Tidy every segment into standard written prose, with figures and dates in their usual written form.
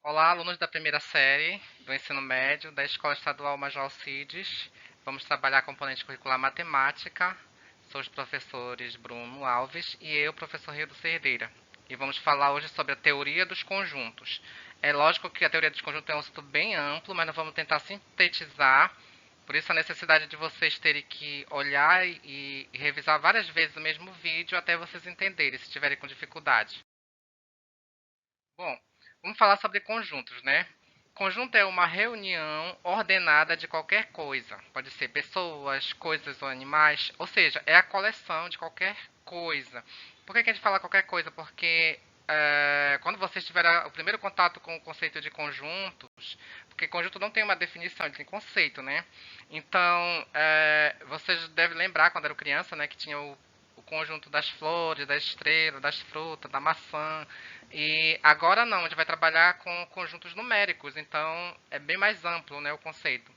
Olá, alunos da primeira série do ensino médio da Escola Estadual Major Alcides. Vamos trabalhar a componente curricular matemática. Sou os professores Bruno Alves e eu, professor Rio do Cerdeira. E vamos falar hoje sobre a teoria dos conjuntos. É lógico que a teoria dos conjuntos é um assunto bem amplo, mas nós vamos tentar sintetizar. Por isso a necessidade de vocês terem que olhar e revisar várias vezes o mesmo vídeo até vocês entenderem, se tiverem com dificuldade. Bom, vamos falar sobre conjuntos, né? Conjunto é uma reunião ordenada de qualquer coisa. Pode ser pessoas, coisas ou animais. Ou seja, é a coleção de qualquer coisa. Por que a gente fala qualquer coisa? Porque quando vocês tiverem o primeiro contato com o conceito de conjuntos, porque conjunto não tem uma definição, ele tem conceito, né? Então, vocês devem lembrar, quando eram criança, né, que tinha o conjunto das flores, das estrelas, das frutas, da maçã. E agora não, a gente vai trabalhar com conjuntos numéricos, então é bem mais amplo, né, o conceito.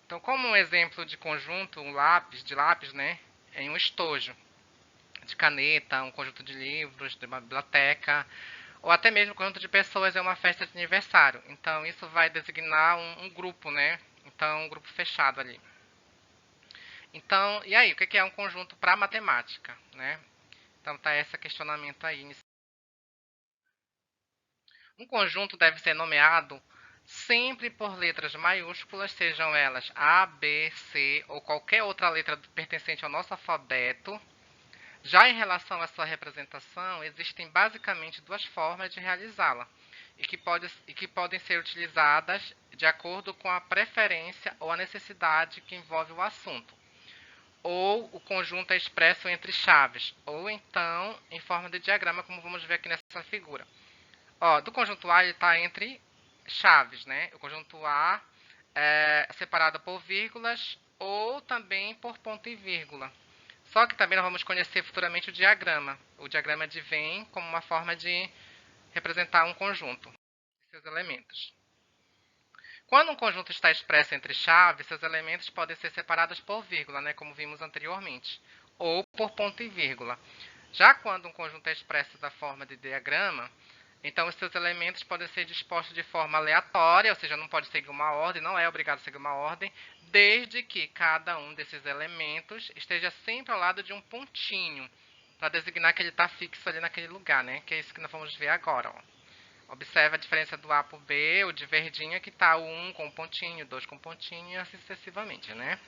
Então, como um exemplo de conjunto, um lápis, de lápis, né, em um estojo de caneta, um conjunto de livros, de uma biblioteca, ou até mesmo um conjunto de pessoas em uma festa de aniversário. Então, isso vai designar um grupo, né? Então, um grupo fechado ali. Então, e aí, o que é um conjunto para matemática, né? Então, tá esse questionamento aí. Um conjunto deve ser nomeado sempre por letras maiúsculas, sejam elas A, B, C ou qualquer outra letra pertencente ao nosso alfabeto. Já em relação à sua representação, existem basicamente duas formas de realizá-la e que podem ser utilizadas de acordo com a preferência ou a necessidade que envolve o assunto. Ou o conjunto é expresso entre chaves, ou então em forma de diagrama, como vamos ver aqui nessa figura. Ó, do conjunto A ele está entre chaves, né? O conjunto A é separado por vírgulas ou também por ponto e vírgula. Só que também nós vamos conhecer futuramente o diagrama. O diagrama de Venn como uma forma de representar um conjunto e seus elementos. Quando um conjunto está expresso entre chaves, seus elementos podem ser separados por vírgula, né, como vimos anteriormente, ou por ponto e vírgula. Já quando um conjunto é expresso da forma de diagrama, então os seus elementos podem ser dispostos de forma aleatória, ou seja, não pode seguir uma ordem, não é obrigado a seguir uma ordem, desde que cada um desses elementos esteja sempre ao lado de um pontinho, para designar que ele está fixo ali naquele lugar, né? Que é isso que nós vamos ver agora, ó. Observe a diferença do A para o B, o de verdinho que está o 1 com pontinho, o 2 com pontinho e assim sucessivamente, né?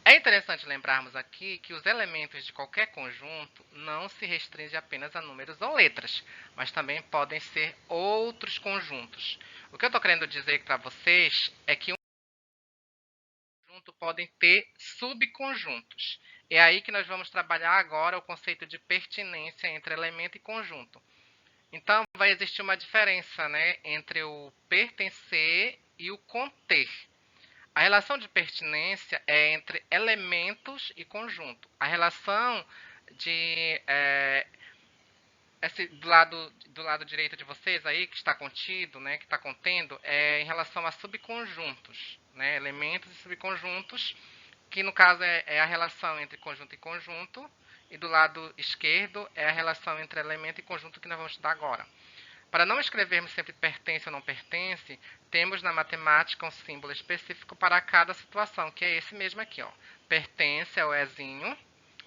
É interessante lembrarmos aqui que os elementos de qualquer conjunto não se restringem apenas a números ou letras, mas também podem ser outros conjuntos. O que eu estou querendo dizer para vocês é que um conjunto podem ter subconjuntos. É aí que nós vamos trabalhar agora o conceito de pertinência entre elemento e conjunto. Então, vai existir uma diferença, né, entre o pertencer e o conter. A relação de pertinência é entre elementos e conjunto. A relação de do lado direito de vocês aí que está contido, né, que está contendo, é em relação a subconjuntos, né, elementos e subconjuntos, que no caso é a relação entre conjunto e conjunto, e do lado esquerdo é a relação entre elemento e conjunto que nós vamos estudar agora. Para não escrevermos sempre pertence ou não pertence, temos na matemática um símbolo específico para cada situação, que é esse mesmo aqui, ó. Pertence é o Ezinho,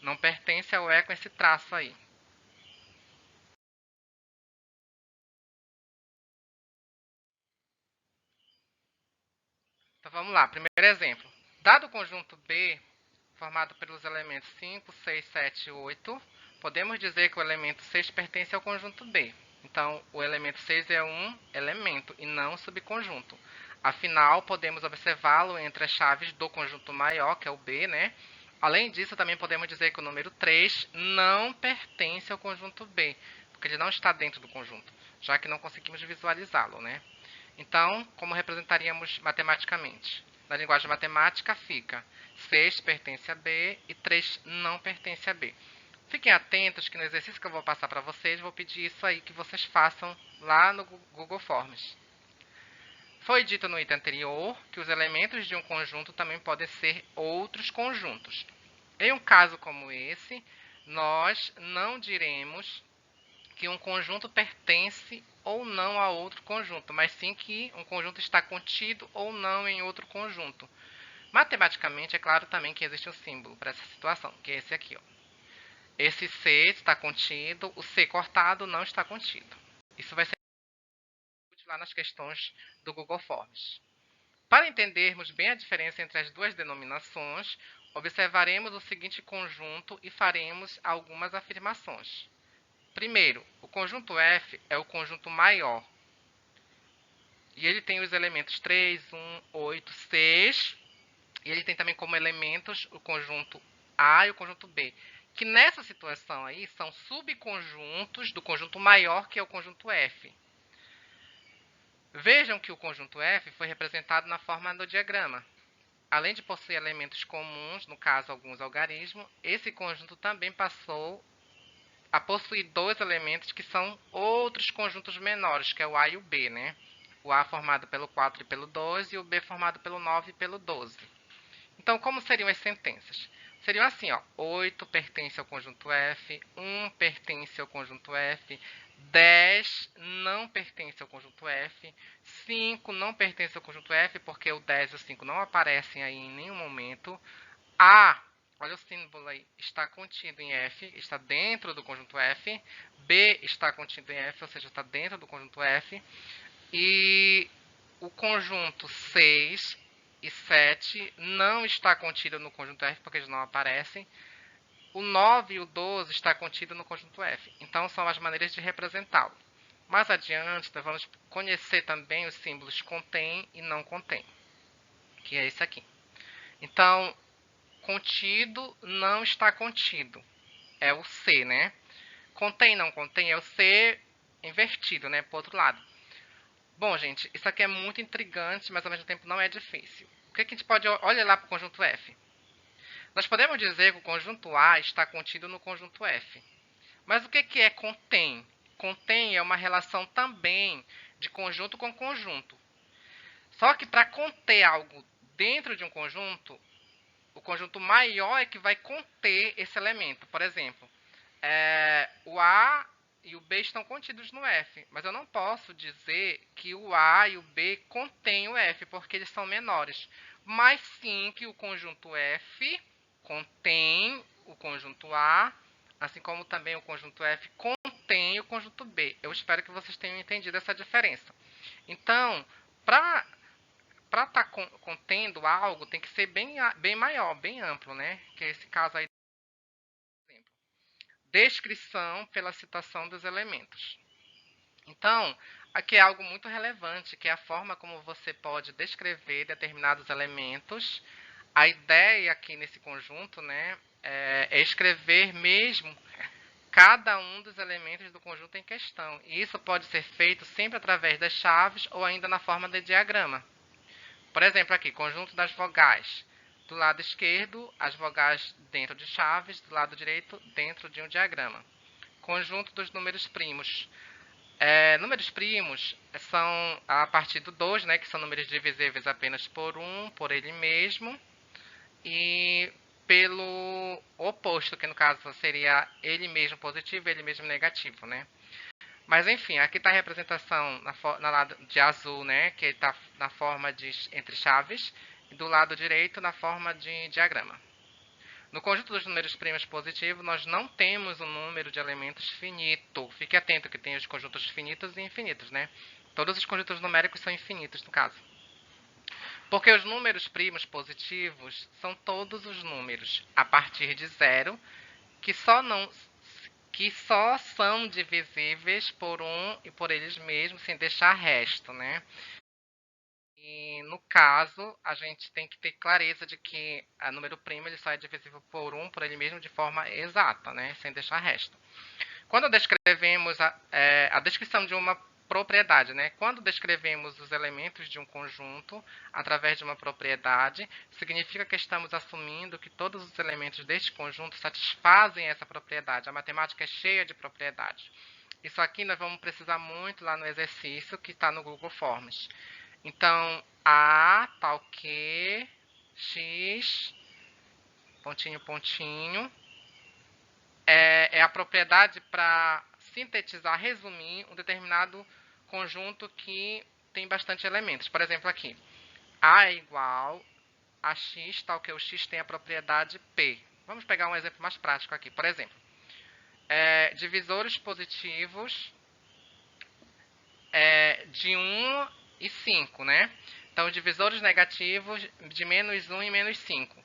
não pertence é o E com esse traço aí. Então vamos lá, primeiro exemplo. Dado o conjunto B, formado pelos elementos 5, 6, 7 e 8, podemos dizer que o elemento 6 pertence ao conjunto B. Então, o elemento 6 é um elemento e não um subconjunto. Afinal, podemos observá-lo entre as chaves do conjunto maior, que é o B, né? Além disso, também podemos dizer que o número 3 não pertence ao conjunto B, porque ele não está dentro do conjunto, já que não conseguimos visualizá-lo, né? Então, como representaríamos matematicamente? Na linguagem matemática fica 6 pertence a B e 3 não pertence a B. Fiquem atentos que no exercício que eu vou passar para vocês, vou pedir isso aí que vocês façam lá no Google Forms. Foi dito no item anterior que os elementos de um conjunto também podem ser outros conjuntos. Em um caso como esse, nós não diremos que um conjunto pertence ou não a outro conjunto, mas sim que um conjunto está contido ou não em outro conjunto. Matematicamente, é claro também que existe um símbolo para essa situação, que é esse aqui, ó. Esse C está contido, o C cortado não está contido. Isso vai ser útil lá nas questões do Google Forms. Para entendermos bem a diferença entre as duas denominações, observaremos o seguinte conjunto e faremos algumas afirmações. Primeiro, o conjunto F é o conjunto maior. E ele tem os elementos 3, 1, 8, 6. E ele tem também como elementos o conjunto A e o conjunto B. Que nessa situação aí são subconjuntos do conjunto maior, que é o conjunto F. Vejam que o conjunto F foi representado na forma do diagrama. Além de possuir elementos comuns, no caso alguns algarismos, esse conjunto também passou a possuir dois elementos que são outros conjuntos menores, que é o A e o B, né? O A formado pelo 4 e pelo 12 e o B formado pelo 9 e pelo 12. Então, como seriam as sentenças? Seriam assim, ó, 8 pertence ao conjunto F, 1 pertence ao conjunto F, 10 não pertence ao conjunto F, 5 não pertence ao conjunto F, porque o 10 e o 5 não aparecem aí em nenhum momento. A, olha o símbolo aí, está contido em F, está dentro do conjunto F. B está contido em F, ou seja, está dentro do conjunto F. E o conjunto 6 e 7 não está contido no conjunto F, porque eles não aparecem. O 9 e o 12 está contido no conjunto F. Então, são as maneiras de representá-lo. Mais adiante, nós vamos conhecer também os símbolos contém e não contém, que é esse aqui. Então, contido não está contido. É o C, né? Contém não contém é o C invertido, né? Para o outro lado. Bom, gente, isso aqui é muito intrigante, mas ao mesmo tempo não é difícil. O que a gente pode olhar lá para o conjunto F? Nós podemos dizer que o conjunto A está contido no conjunto F. Mas o que é contém? Contém é uma relação também de conjunto com conjunto. Só que para conter algo dentro de um conjunto, o conjunto maior é que vai conter esse elemento. Por exemplo, o A e o B estão contidos no F, mas eu não posso dizer que o A e o B contêm o F, porque eles são menores. Mas sim que o conjunto F contém o conjunto A, assim como também o conjunto F contém o conjunto B. Eu espero que vocês tenham entendido essa diferença. Então, para estar contendo algo, tem que ser bem maior, bem amplo, né? Que é esse caso aí. Descrição pela citação dos elementos. Então, aqui é algo muito relevante, que é a forma como você pode descrever determinados elementos. A ideia aqui nesse conjunto, né, é escrever mesmo cada um dos elementos do conjunto em questão. E isso pode ser feito sempre através das chaves ou ainda na forma de diagrama. Por exemplo, aqui, conjunto das vogais. Do lado esquerdo, as vogais dentro de chaves, do lado direito, dentro de um diagrama. Conjunto dos números primos. Números primos são a partir do 2, né, que são números divisíveis apenas por 1, por ele mesmo, e pelo oposto, que no caso seria ele mesmo positivo e ele mesmo negativo, né? Mas enfim, aqui está a representação na lado de azul, né, que está na forma de entre chaves, e do lado direito na forma de diagrama. No conjunto dos números primos positivos, nós não temos um número de elementos finito. Fique atento que tem os conjuntos finitos e infinitos, né? Todos os conjuntos numéricos são infinitos, no caso. Porque os números primos positivos são todos os números a partir de zero que só são divisíveis por um e por eles mesmos, sem deixar resto, né? E no caso, a gente tem que ter clareza de que o número primo ele só é divisível por 1 por ele mesmo de forma exata, né? Sem deixar resto. Quando descrevemos a descrição de uma propriedade, né? Quando descrevemos os elementos de um conjunto através de uma propriedade, significa que estamos assumindo que todos os elementos deste conjunto satisfazem essa propriedade. A matemática é cheia de propriedades. Isso aqui nós vamos precisar muito lá no exercício que está no Google Forms. Então, A tal que X, pontinho, pontinho, é a propriedade para sintetizar, resumir um determinado conjunto que tem bastante elementos. Por exemplo, aqui, A é igual a X, tal que o X tem a propriedade P. Vamos pegar um exemplo mais prático aqui. Por exemplo, divisores positivos de 1 e 5, né? Então, divisores negativos de menos 1 e menos 5.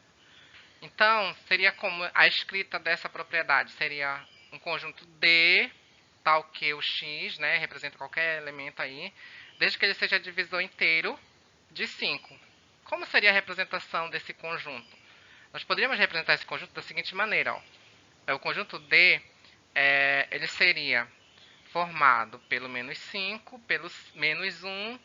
Então, seria como a escrita dessa propriedade? Seria um conjunto D, tal que o X, né, representa qualquer elemento aí, desde que ele seja divisor inteiro de 5. Como seria a representação desse conjunto? Nós poderíamos representar esse conjunto da seguinte maneira. Ó. O conjunto D ele seria formado pelo menos 5, pelo menos 1,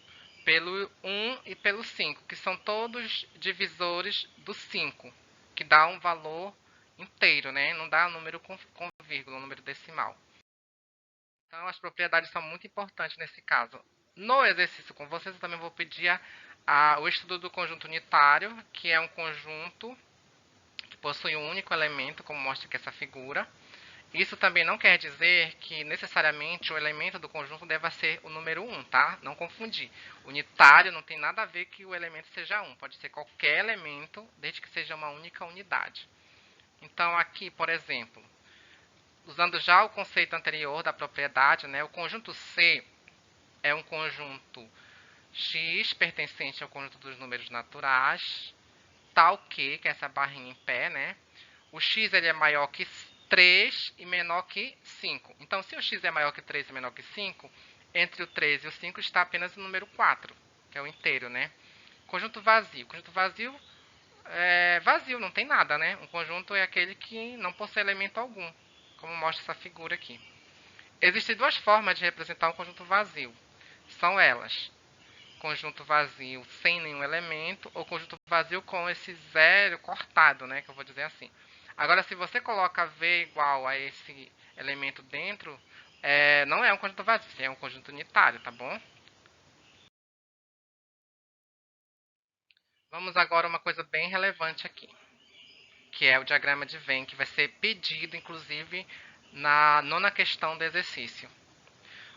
pelo 1 e pelo 5, que são todos divisores do 5, que dá um valor inteiro, né? Não dá um número com vírgula, um número decimal. Então, as propriedades são muito importantes nesse caso. No exercício com vocês, eu também vou pedir o estudo do conjunto unitário, que é um conjunto que possui um único elemento, como mostra aqui essa figura. Isso também não quer dizer que necessariamente o elemento do conjunto deva ser o número 1, tá? Não confundir. Unitário não tem nada a ver que o elemento seja 1. Pode ser qualquer elemento, desde que seja uma única unidade. Então, aqui, por exemplo, usando já o conceito anterior da propriedade, né, o conjunto C é um conjunto X pertencente ao conjunto dos números naturais, tal que é essa barrinha em pé, né? O X ele é maior que 3 e menor que 5. Então, se o X é maior que 3 e menor que 5, entre o 3 e o 5 está apenas o número 4, que é o inteiro, né? Conjunto vazio. Conjunto vazio é vazio, não tem nada, né? Um conjunto é aquele que não possui elemento algum, como mostra essa figura aqui. Existem duas formas de representar um conjunto vazio. São elas: conjunto vazio sem nenhum elemento ou conjunto vazio com esse zero cortado, né, que eu vou dizer assim. Agora, se você coloca V igual a esse elemento dentro, não é um conjunto vazio, é um conjunto unitário, tá bom? Vamos agora a uma coisa bem relevante aqui, que é o diagrama de Venn, que vai ser pedido, inclusive, na nona questão do exercício.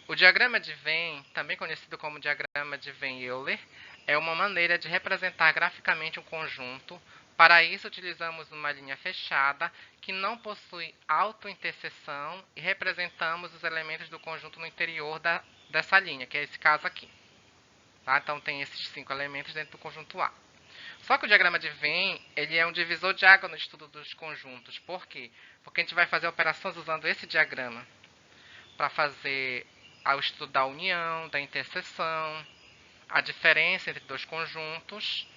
O diagrama de Venn, também conhecido como diagrama de Venn-Euler, é uma maneira de representar graficamente um conjunto. Para isso, utilizamos uma linha fechada que não possui autointerseção e representamos os elementos do conjunto no interior dessa linha, que é esse caso aqui. Tá? Então, tem esses 5 elementos dentro do conjunto A. Só que o diagrama de Venn ele é um divisor de água no estudo dos conjuntos. Por quê? Porque a gente vai fazer operações usando esse diagrama para fazer o estudo da união, da interseção, a diferença entre dois conjuntos.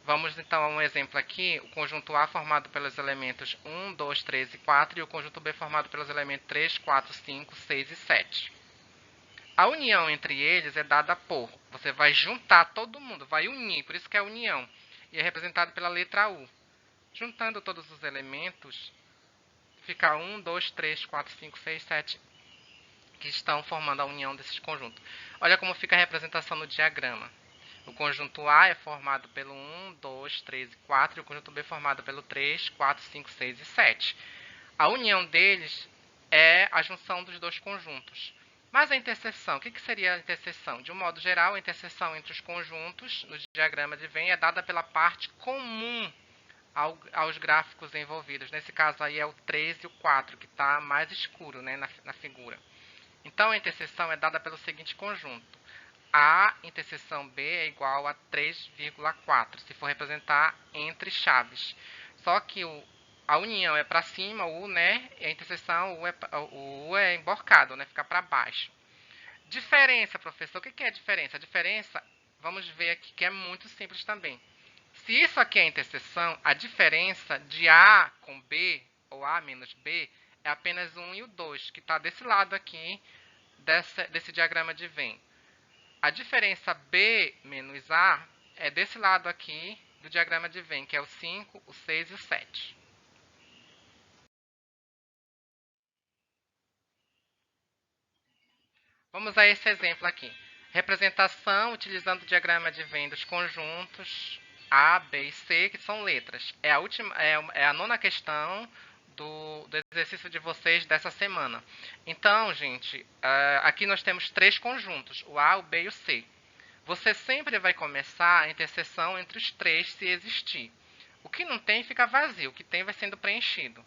Vamos então a um exemplo aqui, o conjunto A formado pelos elementos 1, 2, 3 e 4 e o conjunto B formado pelos elementos 3, 4, 5, 6 e 7. A união entre eles é dada por, você vai juntar todo mundo, vai unir, por isso que é união, e é representado pela letra U. Juntando todos os elementos, fica 1, 2, 3, 4, 5, 6, 7, que estão formando a união desses conjuntos. Olha como fica a representação no diagrama. O conjunto A é formado pelo 1, 2, 3 e 4, e o conjunto B é formado pelo 3, 4, 5, 6 e 7. A união deles é a junção dos dois conjuntos. Mas a interseção, o que seria a interseção? De um modo geral, a interseção entre os conjuntos no diagrama de Venn é dada pela parte comum aos gráficos envolvidos. Nesse caso aí é o 3 e o 4, que está mais escuro, né, na figura. Então, a interseção é dada pelo seguinte conjunto. A interseção B é igual a 3,4, se for representar entre chaves. Só que a união é para cima, o U, né? E a interseção, o U é emborcado, né? Fica para baixo. Diferença, professor. O que é a diferença? A diferença, vamos ver aqui, que é muito simples também. Se isso aqui é a interseção, a diferença de A com B, ou A menos B, é apenas o 1 e o 2, que está desse lado aqui, desse diagrama de Venn. A diferença B menos A é desse lado aqui do diagrama de Venn, que é o 5, o 6 e o 7. Vamos a esse exemplo aqui. Representação utilizando o diagrama de Venn dos conjuntos A, B e C, que são letras. É a nona questão do exercício de vocês dessa semana. Então, gente, aqui nós temos 3 conjuntos, o A, o B e o C. Você sempre vai começar a interseção entre os 3, se existir. O que não tem fica vazio, o que tem vai sendo preenchido.